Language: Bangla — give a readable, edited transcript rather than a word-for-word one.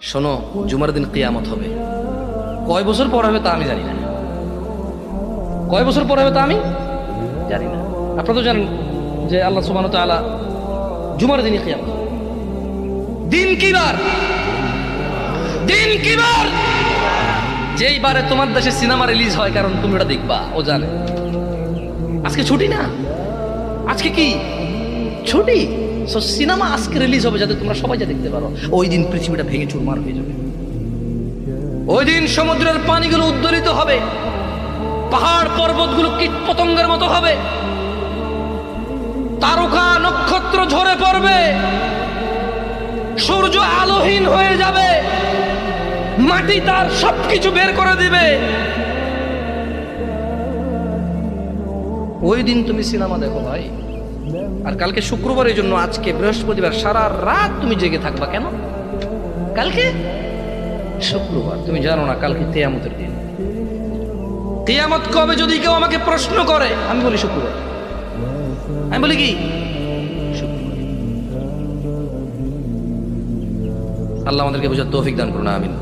শোনো, জুমার দিন কিয়ামত হবে। কয় বছর পর হবে তা আমি জানি না, কয় বছর পর হবে তা আমি জানি না। আপনারা তো জানেন যে আল্লাহ সুবহানাহু ওয়া তাআলা জুমার দিনই কিয়ামত। দিন কি বার? দিন কি বার? যেই বারে তোমার দেশে সিনেমা রিলিজ হয়, কারণ তুমি ওটা দেখবা, ও জানে। আজকে ছুটি না, আজকে কি ছুটি? সিনেমা আজকে রিলিজ হবে যাতে তোমরা সবাই যা দেখতে পারো। ওই দিন পৃথিবীটা ভেঙে চুরমার হয়ে যাবে। ওই দিন সমুদ্রের পানিগুলো উদ্দোলিত হবে, পাহাড় পর্বতগুলো কীট পতঙ্গের মতো হবে, তারকা নক্ষত্র ঝরে পড়বে, সূর্য আলোহীন হয়ে যাবে, মাটি তার সবকিছু বের করে দিবে। ওই দিন তুমি সিনেমা দেখো ভাই। আর কালকে শুক্রবারের জন্য আজকে বৃহস্পতিবার সারা রাত তুমি জেগে থাকবা কেন? কালকে শুক্রবার, তুমি জানো না কালকে কিয়ামতের দিন। কিয়ামত কবে যদি কেউ আমাকে প্রশ্ন করে, আমি বলি শুক্রবার। আমি বলি কি শুক্রবার। আল্লাহ আমাদেরকে বোঝার তৌফিক দান করুন, আমিন।